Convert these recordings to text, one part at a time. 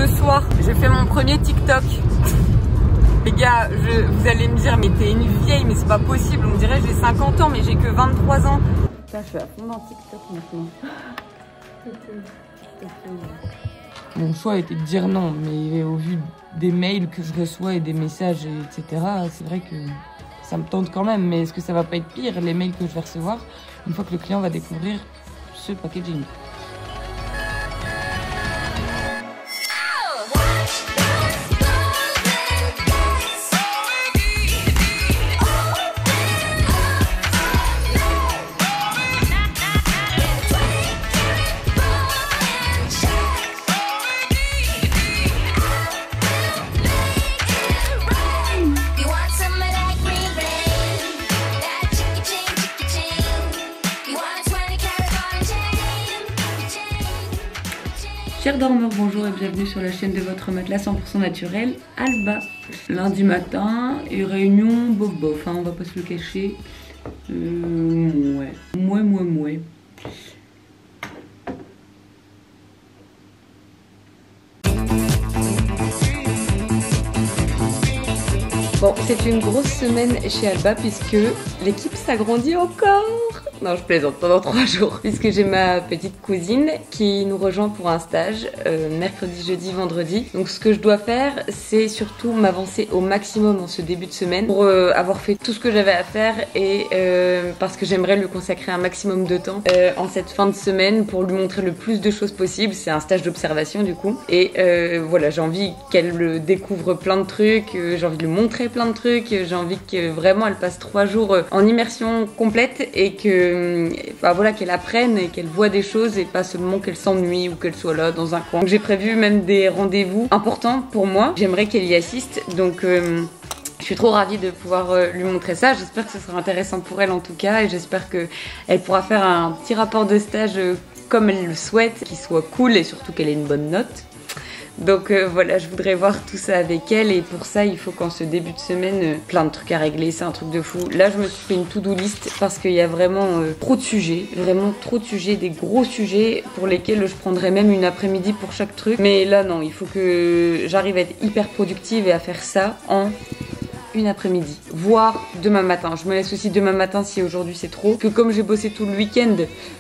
Ce soir, j'ai fait mon premier TikTok. Les gars, vous allez me dire, mais t'es une vieille, mais c'est pas possible. On dirait que j'ai 50 ans, mais j'ai que 23 ans. Putain, je suis à fond dans TikTok maintenant. Mon choix était de dire non, mais au vu des mails que je reçois et des messages, etc., c'est vrai que ça me tente quand même. Mais est-ce que ça va pas être pire, les mails que je vais recevoir, une fois que le client va découvrir ce packaging? Chers dormeurs, bonjour et bienvenue sur la chaîne de votre matelas 100% naturel, Alba. Lundi matin, et réunion bof bof, hein, on va pas se le cacher. Mouais. Bon, c'est une grosse semaine chez Alba puisque l'équipe s'agrandit encore. Non, je plaisante, pendant 3 jours. Puisque j'ai ma petite cousine qui nous rejoint pour un stage mercredi, jeudi, vendredi. Donc ce que je dois faire, c'est surtout m'avancer au maximum en ce début de semaine pour avoir fait tout ce que j'avais à faire et parce que j'aimerais lui consacrer un maximum de temps en cette fin de semaine pour lui montrer le plus de choses possible. C'est un stage d'observation du coup. Et voilà, j'ai envie qu'elle découvre plein de trucs, j'ai envie de lui montrer plein de trucs, j'ai envie que vraiment elle passe 3 jours en immersion complète et que voilà, qu'elle apprenne et qu'elle voit des choses et pas seulement qu'elle s'ennuie ou qu'elle soit là dans un coin. Donc j'ai prévu même des rendez-vous importants pour moi, j'aimerais qu'elle y assiste, donc je suis trop ravie de pouvoir lui montrer ça. J'espère que ce sera intéressant pour elle en tout cas et j'espère qu'elle pourra faire un petit rapport de stage comme elle le souhaite, qu'il soit cool et surtout qu'elle ait une bonne note. Donc voilà, je voudrais voir tout ça avec elle et pour ça il faut qu'en ce début de semaine, plein de trucs à régler, c'est un truc de fou. Là je me suis fait une to-do list parce qu'il y a vraiment trop de sujets, vraiment trop de sujets, des gros sujets pour lesquels je prendrais même une après-midi pour chaque truc. Mais là non, il faut que j'arrive à être hyper productive et à faire ça en une après-midi, voire demain matin. Je me laisse aussi demain matin si aujourd'hui c'est trop. Parce que comme j'ai bossé tout le week-end,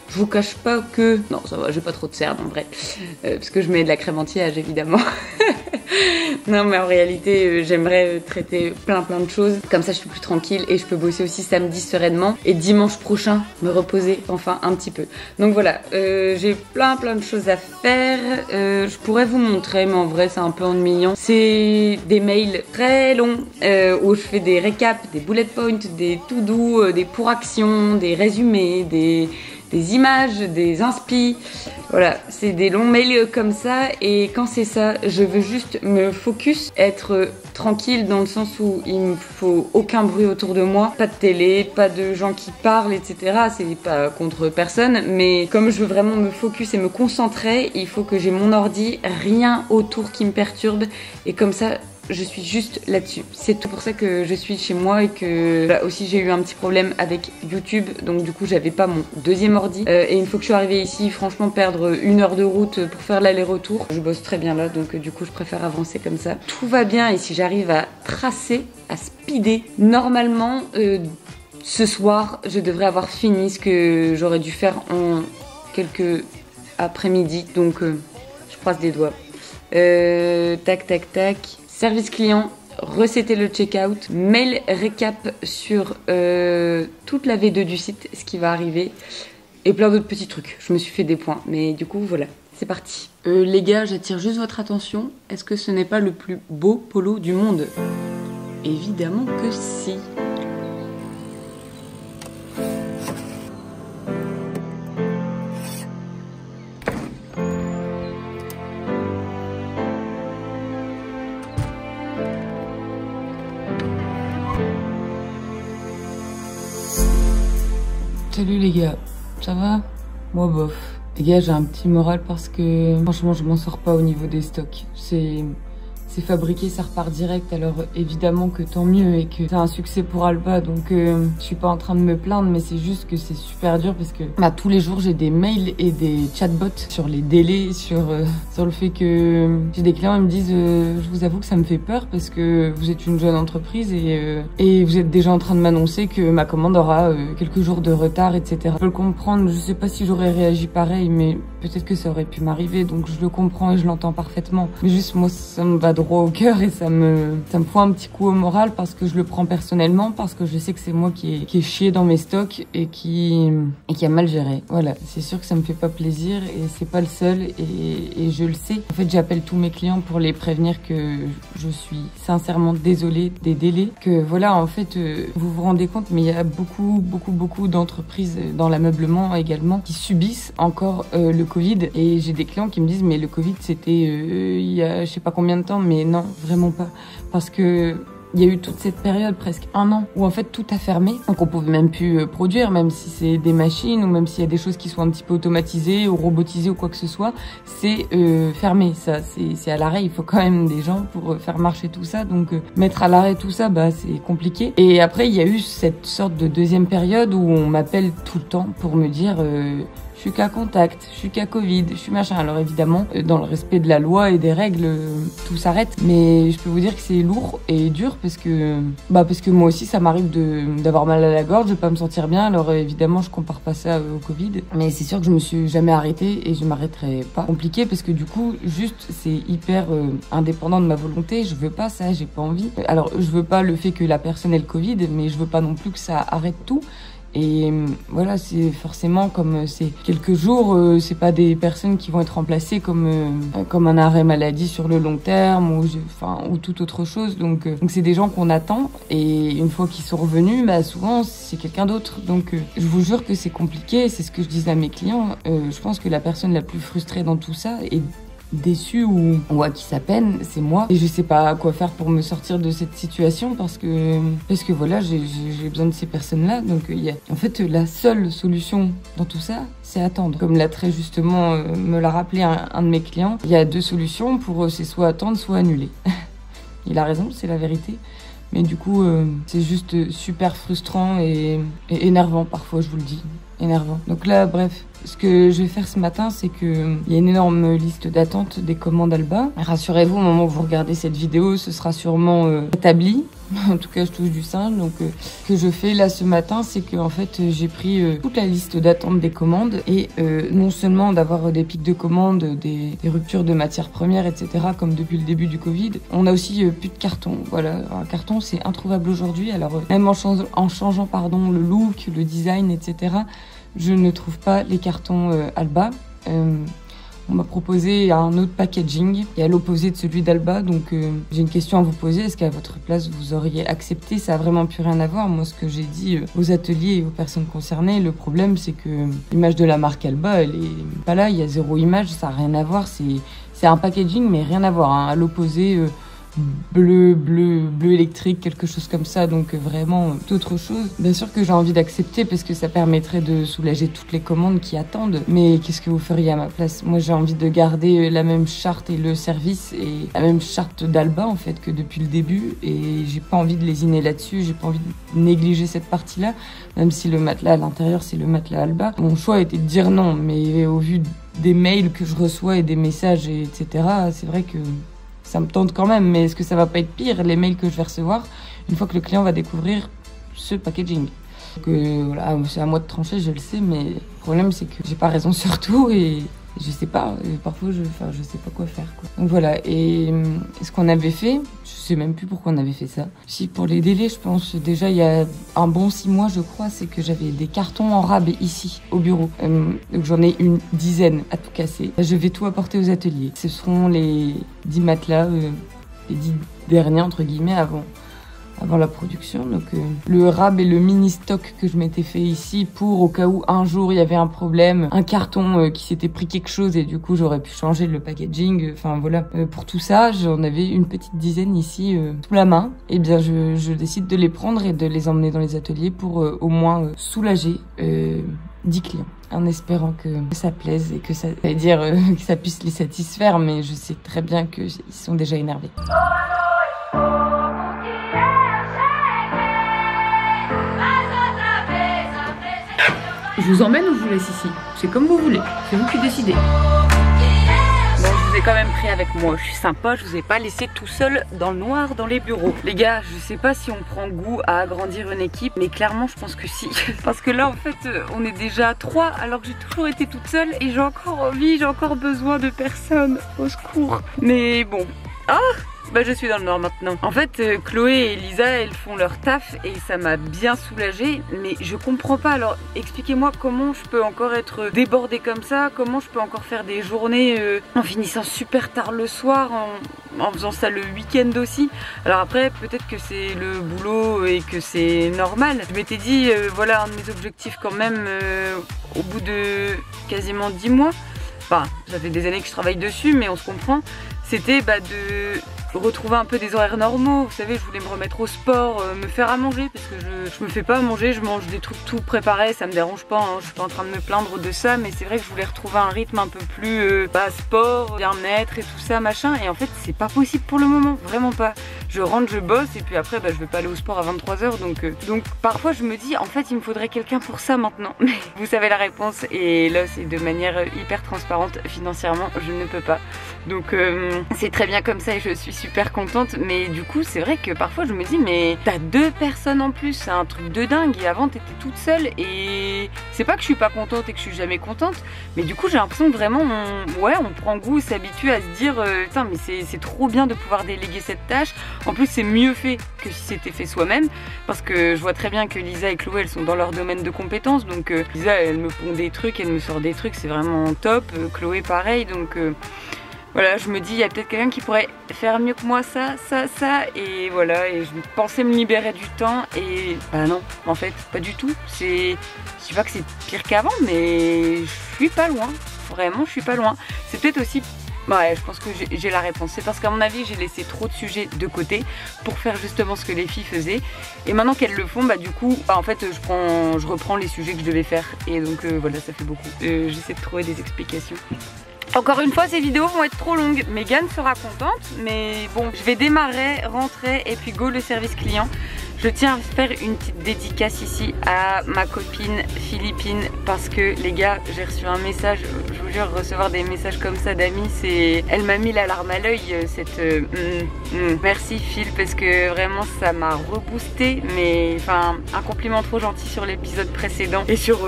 je vous cache pas que... Non, ça va, j'ai pas trop de cernes en vrai. Parce que je mets de la crème anti-âge évidemment. Non mais en réalité j'aimerais traiter plein de choses. Comme ça je suis plus tranquille et je peux bosser aussi samedi sereinement. Et dimanche prochain me reposer enfin un petit peu. Donc voilà, j'ai plein de choses à faire. Je pourrais vous montrer mais en vrai c'est un peu ennuyant. C'est des mails très longs où je fais des récaps, des bullet points, des to-do, des pour actions, des résumés, des images, des inspi. Voilà, c'est des longs mails comme ça et quand c'est ça, je veux juste me focus, être tranquille dans le sens où il me faut aucun bruit autour de moi, pas de télé, pas de gens qui parlent, etc. C'est pas contre personne, mais comme je veux vraiment me focus et me concentrer, il faut que j'ai mon ordi, rien autour qui me perturbe et comme ça, je suis juste là-dessus. C'est tout pour ça que je suis chez moi et que là aussi j'ai eu un petit problème avec YouTube. Donc du coup j'avais pas mon deuxième ordi. Et une fois que je suis arrivée ici, franchement perdre 1 heure de route pour faire l'aller-retour. Je bosse très bien là donc du coup je préfère avancer comme ça. Tout va bien et si j'arrive à tracer, à speeder, normalement ce soir je devrais avoir fini ce que j'aurais dû faire en quelques après-midi. Donc je croise les doigts. Tac. Service client, recéter le checkout, mail récap sur toute la V2 du site, ce qui va arriver, et plein d'autres petits trucs. Je me suis fait des points, mais du coup voilà, c'est parti. Les gars, j'attire juste votre attention. Est-ce que ce n'est pas le plus beau polo du monde? Évidemment que si. Salut les gars, ça va? Moi bof. Les gars, j'ai un petit moral parce que franchement je m'en sors pas au niveau des stocks. C'est c'est fabriqué, ça repart direct. Alors évidemment que tant mieux et que c'est un succès pour Alba. Donc je suis pas en train de me plaindre, mais c'est juste que c'est super dur parce que tous les jours j'ai des mails et des chatbots sur les délais, sur le fait que j'ai des clients, ils me disent je vous avoue que ça me fait peur parce que vous êtes une jeune entreprise et vous êtes déjà en train de m'annoncer que ma commande aura quelques jours de retard, etc. Je peux le comprendre, je sais pas si j'aurais réagi pareil, mais peut-être que ça aurait pu m'arriver, donc je le comprends et je l'entends parfaitement. Mais juste moi ça me va droit au cœur et ça me fout un petit coup au moral parce que je le prends personnellement, parce que je sais que c'est moi qui ai chié dans mes stocks et qui a mal géré. Voilà, c'est sûr que ça me fait pas plaisir et c'est pas le seul et je le sais. En fait, j'appelle tous mes clients pour les prévenir que je suis sincèrement désolée des délais, que voilà, en fait, vous vous rendez compte, mais il y a beaucoup d'entreprises dans l'ameublement également qui subissent encore le Covid, et j'ai des clients qui me disent mais le Covid c'était il y a je sais pas combien de temps, mais non, vraiment pas, parce que il y a eu toute cette période, presque 1 an, où en fait tout a fermé. Donc on pouvait même plus produire, même si c'est des machines ou même s'il y a des choses qui sont un petit peu automatisées ou robotisées ou quoi que ce soit, c'est fermé. Ça, c'est à l'arrêt. Il faut quand même des gens pour faire marcher tout ça. Donc mettre à l'arrêt tout ça, c'est compliqué. Et après il y a eu cette sorte de deuxième période où on m'appelle tout le temps pour me dire je suis qu'à contact, je suis qu'à Covid, je suis machin. Alors évidemment, dans le respect de la loi et des règles, tout s'arrête. Mais je peux vous dire que c'est lourd et dur parce que moi aussi ça m'arrive d'avoir mal à la gorge, de pas me sentir bien. Alors évidemment, je compare pas ça au Covid. Mais c'est sûr que je me suis jamais arrêtée et je m'arrêterai pas. Compliqué parce que du coup, juste c'est hyper indépendant de ma volonté. Je veux pas ça, j'ai pas envie. Alors je veux pas le fait que la personne ait le Covid, mais je veux pas non plus que ça arrête tout. Et voilà, c'est forcément comme c'est quelques jours, c'est pas des personnes qui vont être remplacées comme un arrêt maladie sur le long terme ou toute autre chose. Donc c'est des gens qu'on attend et une fois qu'ils sont revenus, souvent c'est quelqu'un d'autre. Donc je vous jure que c'est compliqué, c'est ce que je disais à mes clients. Je pense que la personne la plus frustrée dans tout ça est déçue ou à qui ça peine, c'est moi. Et je sais pas quoi faire pour me sortir de cette situation parce que voilà, j'ai besoin de ces personnes-là. Donc en fait, la seule solution dans tout ça, c'est attendre. Comme l'a très justement me l'a rappelé un de mes clients, il y a 2 solutions pour eux, c'est soit attendre, soit annuler. Il a raison, c'est la vérité. Mais du coup, c'est juste super frustrant et énervant parfois, je vous le dis. Énervant. Donc là, bref, ce que je vais faire ce matin, c'est que il y a une énorme liste d'attente des commandes Alba. Rassurez-vous, au moment où vous regardez cette vidéo, ce sera sûrement établi. En tout cas, je touche du singe. Donc, ce que je fais là ce matin, c'est que en fait, j'ai pris toute la liste d'attente des commandes et non seulement d'avoir des pics de commandes, des ruptures de matières premières, etc. comme depuis le début du Covid, on a aussi plus de carton. Voilà, un carton, c'est introuvable aujourd'hui. Alors, même en changeant le look, le design, etc. Je ne trouve pas les cartons Alba. On m'a proposé un autre packaging et à l'opposé de celui d'Alba. Donc j'ai une question à vous poser. Est-ce qu'à votre place, vous auriez accepté? Ça a vraiment plus rien à voir. Moi, ce que j'ai dit aux ateliers et aux personnes concernées, le problème, c'est que l'image de la marque Alba, elle est pas là. Il y a 0 image. Ça a rien à voir. C'est un packaging, mais rien à voir. À l'opposé, bleu électrique, quelque chose comme ça, donc vraiment d'autres choses. Bien sûr que j'ai envie d'accepter parce que ça permettrait de soulager toutes les commandes qui attendent, mais qu'est-ce que vous feriez à ma place? Moi, j'ai envie de garder la même charte et le service et la même charte d'Alba en fait que depuis le début, et j'ai pas envie de lésiner là-dessus, j'ai pas envie de négliger cette partie-là, même si le matelas à l'intérieur c'est le matelas Alba. Mon choix était de dire non, mais au vu des mails que je reçois et des messages etc., c'est vrai que ça me tente quand même, mais est-ce que ça va pas être pire, les mails que je vais recevoir, une fois que le client va découvrir ce packaging? Donc voilà, c'est à moi de trancher, je le sais, mais le problème c'est que j'ai pas raison sur tout et je sais pas, parfois je sais pas quoi faire, quoi. Donc voilà, et ce qu'on avait fait, je sais même plus pourquoi on avait fait ça. Si pour les délais, je pense déjà il y a un bon 6 mois, je crois, c'est que j'avais des cartons en rab ici au bureau. Donc j'en ai une dizaine à tout casser. Je vais tout apporter aux ateliers. Ce seront les 10 matelas, les 10 derniers entre guillemets avant la production. Donc le rab et le mini stock que je m'étais fait ici pour au cas où un jour il y avait un problème, un carton qui s'était pris quelque chose et du coup j'aurais pu changer le packaging. Enfin voilà, pour tout ça j'en avais une petite dizaine ici sous la main. Et bien je décide de les prendre et de les emmener dans les ateliers pour au moins soulager 10 clients. en espérant que ça plaise et que ça, j'allais dire que ça puisse les satisfaire, mais je sais très bien qu'ils sont déjà énervés. Je vous emmène ou je vous laisse ici? C'est comme vous voulez, c'est vous qui décidez. Bon, je vous ai quand même pris avec moi, je suis sympa, je vous ai pas laissé tout seul dans le noir dans les bureaux. Les gars, je sais pas si on prend goût à agrandir une équipe, mais clairement je pense que si. Parce que là en fait on est déjà 3 alors que j'ai toujours été toute seule et j'ai encore envie, j'ai encore besoin de personne. Au secours. Mais bon. Ah! Bah je suis dans le noir maintenant. En fait Chloé et Lisa elles font leur taf et ça m'a bien soulagée, mais je comprends pas. Alors expliquez-moi comment je peux encore être débordée comme ça, comment je peux encore faire des journées en finissant super tard le soir, en faisant ça le week-end aussi. Alors après peut-être que c'est le boulot et que c'est normal. Je m'étais dit voilà un de mes objectifs quand même au bout de quasiment 10 mois. Enfin ça fait des années que je travaille dessus mais on se comprend. C'était de retrouver un peu des horaires normaux. Vous savez, je voulais me remettre au sport, me faire à manger parce que je me fais pas à manger, je mange des trucs tout préparés, ça me dérange pas, hein. Je suis pas en train de me plaindre de ça, mais c'est vrai que je voulais retrouver un rythme un peu plus sport, bien-être et tout ça machin, et en fait c'est pas possible pour le moment, vraiment pas. Je rentre, je bosse et puis après je vais pas aller au sport à 23 h donc parfois je me dis en fait il me faudrait quelqu'un pour ça maintenant. Mais vous savez la réponse et là c'est de manière hyper transparente, financièrement je ne peux pas. Donc c'est très bien comme ça et je suis super contente, mais du coup c'est vrai que parfois je me dis mais t'as 2 personnes en plus, c'est un truc de dingue, et avant t'étais toute seule et c'est pas que je suis pas contente et que je suis jamais contente, mais du coup j'ai l'impression que vraiment on prend goût, s'habitue à se dire putain mais c'est trop bien de pouvoir déléguer cette tâche. En plus c'est mieux fait que si c'était fait soi-même, parce que je vois très bien que Lisa et Chloé elles sont dans leur domaine de compétences, donc Lisa elle me pond des trucs, elle me sort des trucs, c'est vraiment top, Chloé pareil, donc voilà, je me dis, il y a peut-être quelqu'un qui pourrait faire mieux que moi ça, et voilà, et je pensais me libérer du temps, et bah non, en fait, pas du tout. Je dis pas que c'est pire qu'avant, mais je suis pas loin, vraiment, je suis pas loin. C'est peut-être aussi, ouais, je pense que j'ai la réponse, c'est parce qu'à mon avis, j'ai laissé trop de sujets de côté pour faire justement ce que les filles faisaient, et maintenant qu'elles le font, bah du coup, en fait, je reprends les sujets que je devais faire, et donc voilà, ça fait beaucoup. J'essaie de trouver des explications. Encore une fois, ces vidéos vont être trop longues. Megan sera contente, mais bon, je vais démarrer, rentrer et puis go le service client. Je tiens à faire une petite dédicace ici à ma copine Philippine parce que les gars, j'ai reçu un message, je vous jure, recevoir des messages comme ça d'amis, elle m'a mis la larme à l'œil, merci Phil, parce que vraiment ça m'a reboosté, mais enfin un compliment trop gentil sur l'épisode précédent et sur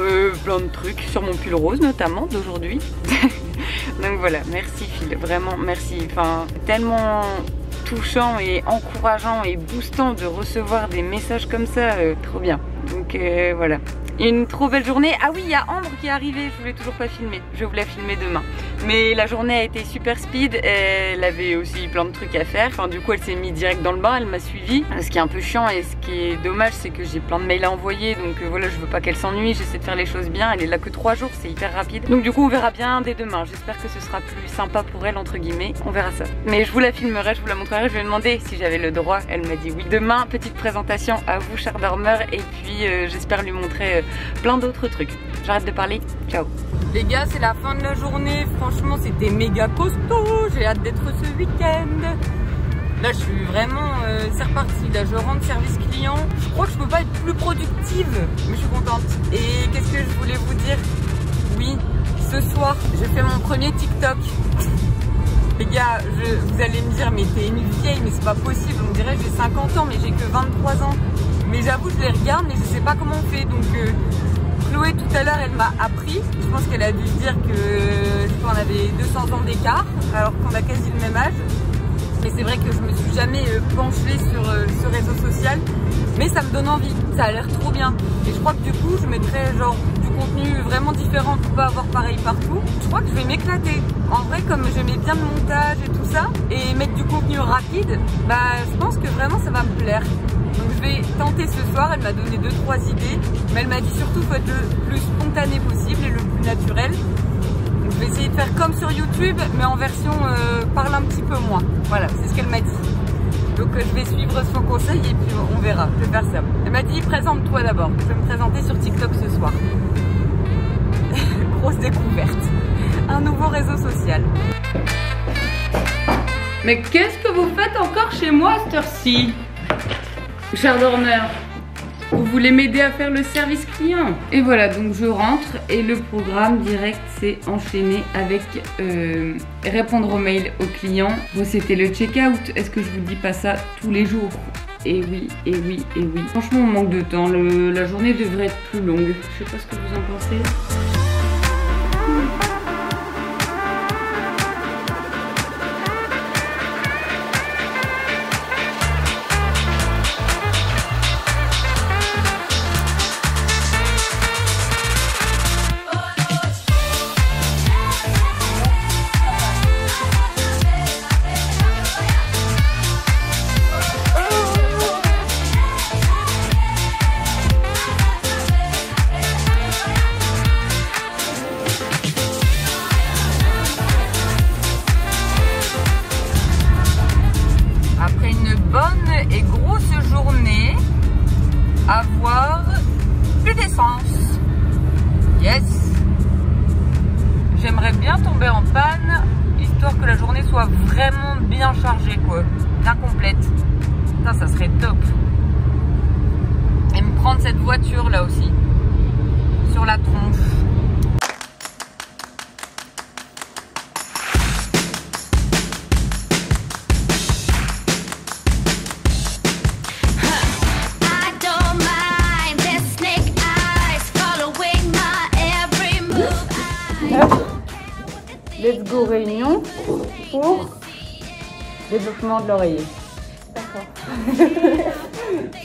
plein de trucs, sur mon pull rose notamment d'aujourd'hui. Donc voilà, merci Phil, vraiment merci, enfin tellement touchant et encourageant et boostant de recevoir des messages comme ça, trop bien. Donc voilà, une trop belle journée. Ah oui, il y a Ambre qui est arrivée, je voulais toujours pas filmer, je voulais filmer demain. Mais la journée a été super speed, elle avait aussi plein de trucs à faire. Enfin du coup elle s'est mise direct dans le bain, elle m'a suivi. Ce qui est un peu chiant et ce qui est dommage c'est que j'ai plein de mails à envoyer, donc voilà, je veux pas qu'elle s'ennuie, j'essaie de faire les choses bien. Elle est là que 3 jours, c'est hyper rapide. Donc du coup on verra bien dès demain, j'espère que ce sera plus sympa pour elle entre guillemets, on verra ça. Mais je vous la filmerai, je vous la montrerai, je lui ai demandé si j'avais le droit, elle m'a dit oui. Demain, petite présentation à vous chers dormeurs, et puis j'espère lui montrer plein d'autres trucs. J'arrête de parler, ciao. Les gars, c'est la fin de la journée, franchement c'était méga costaud, j'ai hâte d'être ce week-end. Là je suis vraiment, c'est reparti, là je rentre service client. Je crois que je peux pas être plus productive, mais je suis contente. Et qu'est-ce que je voulais vous dire? Oui, ce soir je fais mon premier TikTok. Les gars, vous allez me dire mais t'es une vieille, mais c'est pas possible, on dirait j'ai 50 ans mais j'ai que 23 ans. Mais j'avoue je les regarde mais je sais pas comment on fait, donc Chloé tout à l'heure elle m'a appris, je pense qu'elle a dû se dire que on avait 200 ans d'écart alors qu'on a quasi le même âge. Mais c'est vrai que je me suis jamais penchée sur ce réseau social, mais ça me donne envie, ça a l'air trop bien. Et je crois que du coup je mettrai genre du contenu vraiment différent pour pas avoir pareil partout. Je crois que je vais m'éclater. En vrai, comme j'aimais bien le montage et tout ça, et mettre du contenu rapide, bah je pense que vraiment ça va me plaire. Donc je vais tenter ce soir, elle m'a donné 2-3 idées, mais elle m'a dit surtout faut être le plus spontané possible et le plus naturel. Donc je vais essayer de faire comme sur YouTube, mais en version parle un petit peu moins. Voilà, c'est ce qu'elle m'a dit. Donc je vais suivre son conseil et puis on verra, je vais faire ça. Elle m'a dit présente-toi d'abord, je vais me présenter sur TikTok ce soir. grosse découverte. Un nouveau réseau social. Mais qu'est-ce que vous faites encore chez moi à cette heure-ci? Cher dormeur, vous voulez m'aider à faire le service client? Et voilà, donc je rentre et le programme direct s'est enchaîné avec répondre aux mails aux clients. Bon, c'était le check-out. Est-ce que je vous dis pas ça tous les jours? Et oui, et oui, et oui. Franchement, on manque de temps. La journée devrait être plus longue. Je sais pas ce que vous en pensez. Avoir plus d'essence. Yes. J'aimerais bien tomber en panne, histoire que la journée soit vraiment bien chargée, quoi. Bien complète. Ça serait top. Et me prendre cette voiture là aussi. Sur la tronche. Let's go réunion pour développement de l'oreiller. D'accord.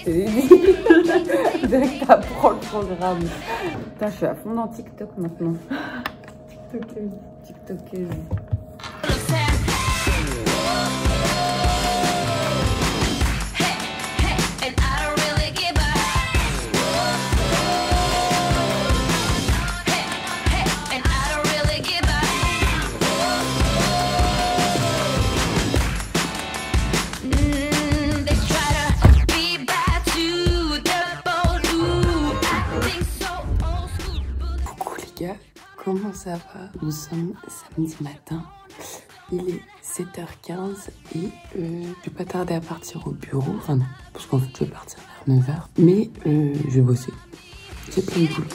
Je l'ai dit. Direct t'apprends le programme. Putain, je suis à fond dans TikTok maintenant. TikTokeuse. Comment ça va? Nous sommes samedi matin, il est 7h15 et je vais pas tarder à partir au bureau, enfin non, parce qu'en fait je vais partir vers 9h, mais je vais bosser, j'ai plein de boulot.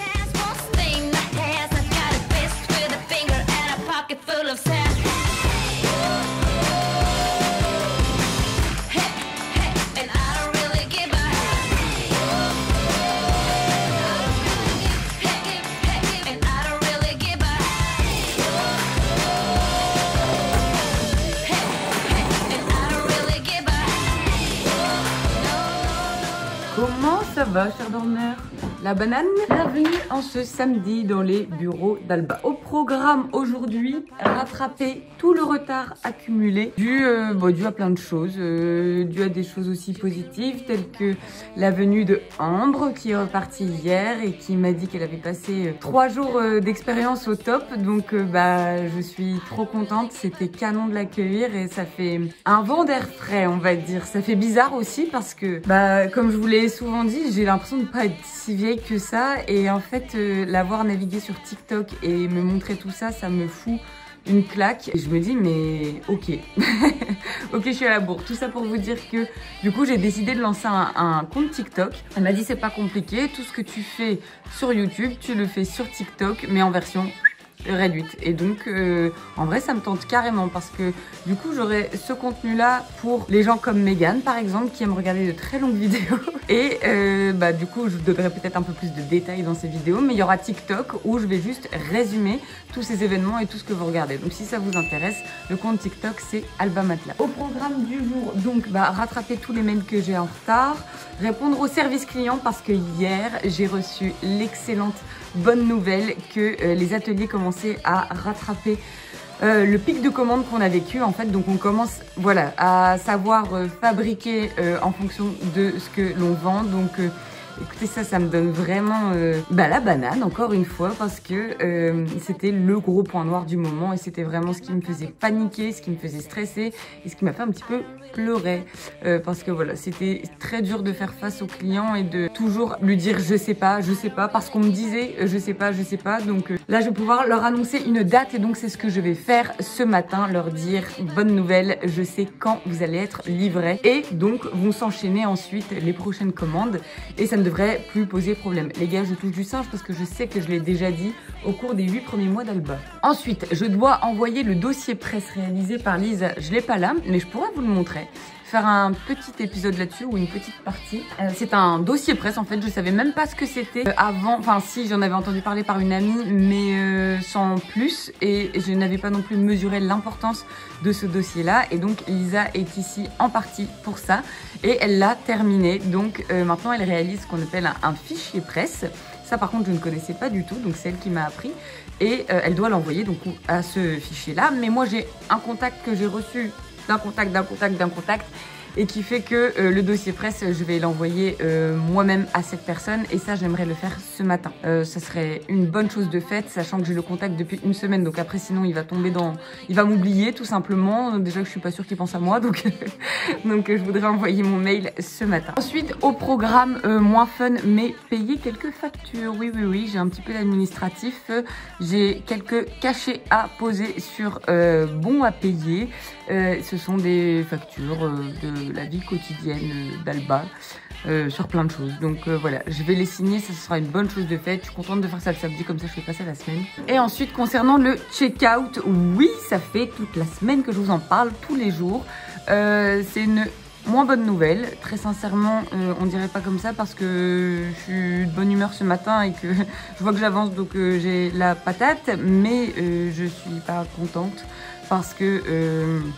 Comment ça va, cher dormeur? La banane, bienvenue en ce samedi dans les bureaux d'Alba. Au programme aujourd'hui, rattraper tout le retard accumulé dû à plein de choses, dû à des choses aussi positives telles que la venue de Ambre qui est repartie hier et qui m'a dit qu'elle avait passé 3 jours d'expérience au top. Donc je suis trop contente, c'était canon de l'accueillir et ça fait un vent d'air frais, on va dire. Ça fait bizarre aussi parce que comme je vous l'ai souvent dit, j'ai l'impression de ne pas être si vieille que ça et en fait l'avoir navigué sur TikTok et me montrer tout ça, ça me fout une claque et je me dis mais ok ok, je suis à la bourre. Tout ça pour vous dire que du coup j'ai décidé de lancer un compte TikTok. Elle m'a dit c'est pas compliqué, tout ce que tu fais sur YouTube tu le fais sur TikTok mais en version réduite. Et donc en vrai ça me tente carrément parce que du coup j'aurai ce contenu là pour les gens comme Megan par exemple qui aiment regarder de très longues vidéos et du coup je donnerai peut-être un peu plus de détails dans ces vidéos, mais il y aura TikTok où je vais juste résumer tous ces événements et tout ce que vous regardez. Donc si ça vous intéresse, le compte TikTok c'est Alba Matelas. Au programme du jour, donc rattraper tous les mails que j'ai en retard, répondre au service client parce que hier j'ai reçu l'excellente bonne nouvelle que les ateliers commençaient à rattraper le pic de commandes qu'on a vécu en fait. Donc on commence à savoir fabriquer en fonction de ce que l'on vend. Donc écoutez, ça me donne vraiment la banane encore une fois parce que c'était le gros point noir du moment et c'était vraiment ce qui me faisait paniquer, ce qui me faisait stresser et ce qui m'a fait un petit peu pleurer parce que c'était très dur de faire face au client et de toujours lui dire je sais pas parce qu'on me disait je sais pas. Donc Là, je vais pouvoir leur annoncer une date et donc c'est ce que je vais faire ce matin, leur dire bonne nouvelle, je sais quand vous allez être livrés et donc vont s'enchaîner ensuite les prochaines commandes et ça ne devrait plus poser problème. Les gars, je touche du singe parce que je sais que je l'ai déjà dit au cours des 8 premiers mois d'Alba. Ensuite, je dois envoyer le dossier presse réalisé par Lise. Je l'ai pas là, mais je pourrais vous le montrer. Faire un petit épisode là-dessus ou une petite partie. C'est un dossier presse en fait, je savais même pas ce que c'était avant, enfin si j'en avais entendu parler par une amie mais sans plus et je n'avais pas non plus mesuré l'importance de ce dossier là et donc Lisa est ici en partie pour ça et elle l'a terminé donc maintenant elle réalise ce qu'on appelle un fichier presse. Ça par contre je ne connaissais pas du tout donc c'est elle qui m'a appris et elle doit l'envoyer donc à ce fichier là mais moi j'ai un contact que j'ai reçu d'un contact et qui fait que le dossier presse je vais l'envoyer moi-même à cette personne et ça j'aimerais le faire ce matin. Ça serait une bonne chose de faite sachant que j'ai le contact depuis une semaine donc après sinon il va tomber dans... il va m'oublier tout simplement, déjà que je suis pas sûre qu'il pense à moi donc donc je voudrais envoyer mon mail ce matin. Ensuite au programme moins fun mais payer quelques factures, oui j'ai un petit peu d'administratif, j'ai quelques cachets à poser sur bons à payer, ce sont des factures de la vie quotidienne d'Alba sur plein de choses donc voilà je vais les signer, ça sera une bonne chose de faite. Je suis contente de faire ça le samedi comme ça je fais passer la semaine. Et ensuite concernant le check-out, oui ça fait toute la semaine que je vous en parle tous les jours, c'est une moins bonne nouvelle, très sincèrement on dirait pas comme ça parce que je suis de bonne humeur ce matin et que je vois que j'avance donc j'ai la patate mais je suis pas contente parce que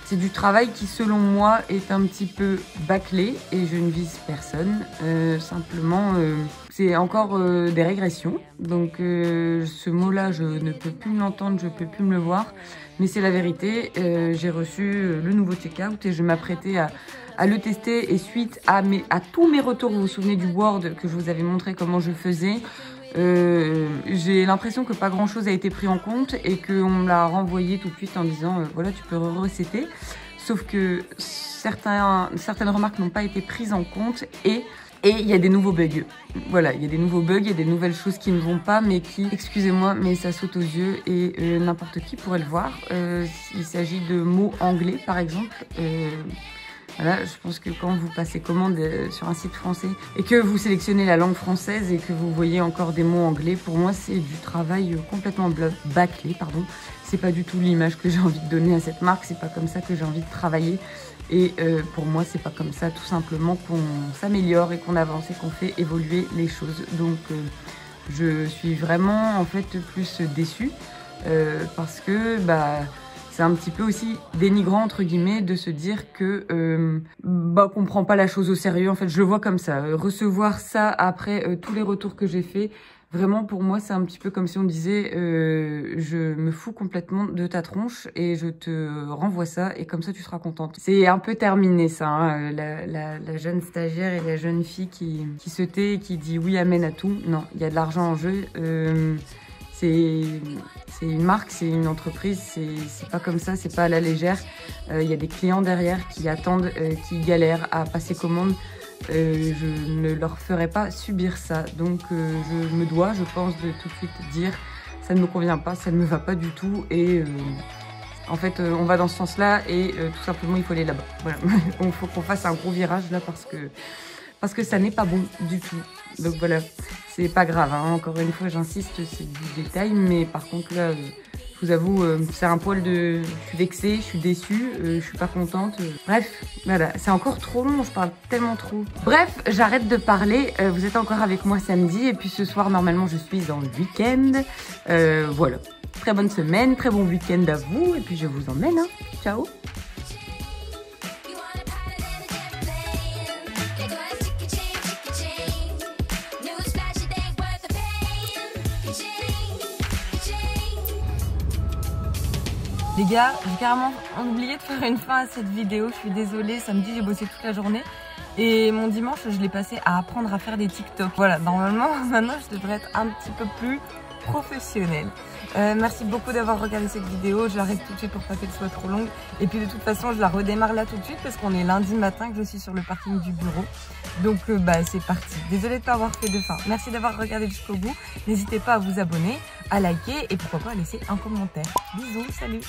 c'est du travail qui selon moi est un petit peu bâclé et je ne vise personne, simplement c'est encore des régressions donc ce mot là je ne peux plus l'entendre, je peux plus me le voir mais c'est la vérité. J'ai reçu le nouveau check-out et je m'apprêtais à le tester et suite à tous mes retours, vous vous souvenez du Word que je vous avais montré comment je faisais, j'ai l'impression que pas grand chose a été pris en compte et qu'on me l'a renvoyé tout de suite en disant voilà tu peux recéter, sauf que certaines remarques n'ont pas été prises en compte et il y a des nouveaux bugs. Voilà, il y a des nouveaux bugs, il y a des nouvelles choses qui ne vont pas mais qui, excusez-moi, mais ça saute aux yeux et n'importe qui pourrait le voir. Il s'agit de mots anglais par exemple. Voilà, je pense que quand vous passez commande sur un site français et que vous sélectionnez la langue française et que vous voyez encore des mots anglais, pour moi c'est du travail complètement bâclé, pardon. C'est pas du tout l'image que j'ai envie de donner à cette marque, c'est pas comme ça que j'ai envie de travailler. Et pour moi c'est pas comme ça tout simplement qu'on s'améliore et qu'on avance et qu'on fait évoluer les choses. Donc je suis vraiment en fait plus déçue parce que c'est un petit peu aussi dénigrant entre guillemets de se dire que qu'on prend pas la chose au sérieux. En fait, je le vois comme ça. Recevoir ça après tous les retours que j'ai faits, vraiment pour moi, c'est un petit peu comme si on disait je me fous complètement de ta tronche et je te renvoie ça et comme ça tu seras contente. C'est un peu terminé ça, hein, la jeune stagiaire et la jeune fille qui se tait et qui dit oui amen à tout. Non, il y a de l'argent en jeu. C'est une marque, c'est une entreprise, c'est pas comme ça, c'est pas à la légère. Il y a des clients derrière qui attendent, qui galèrent à passer commande. Je ne leur ferai pas subir ça. Donc je me dois, je pense, de tout de suite dire ça ne me convient pas, ça ne me va pas du tout. Et en fait, on va dans ce sens-là et tout simplement, il faut aller là-bas. Voilà. Il faut qu'on fasse un gros virage là parce que ça n'est pas bon du tout. Donc voilà, c'est pas grave, hein. Encore une fois j'insiste, c'est du détail, mais par contre là, je vous avoue, c'est un poil de... Je suis vexée, je suis déçue, je suis pas contente. Bref, voilà, c'est encore trop long, je parle tellement trop. Bref, j'arrête de parler, vous êtes encore avec moi samedi, et puis ce soir normalement je suis dans le week-end. Voilà, très bonne semaine, très bon week-end à vous, et puis je vous emmène, hein. Ciao. Les gars, j'ai carrément oublié de faire une fin à cette vidéo, je suis désolée, samedi j'ai bossé toute la journée et mon dimanche je l'ai passé à apprendre à faire des TikTok. Voilà, normalement maintenant je devrais être un petit peu plus professionnelle. Merci beaucoup d'avoir regardé cette vidéo, je l'arrête tout de suite pour pas qu'elle soit trop longue et puis de toute façon je la redémarre là tout de suite parce qu'on est lundi matin que je suis sur le parking du bureau. Donc c'est parti. Désolée de ne pas avoir fait de fin. Merci d'avoir regardé jusqu'au bout. N'hésitez pas à vous abonner, à liker et pourquoi pas à laisser un commentaire. Bisous, salut!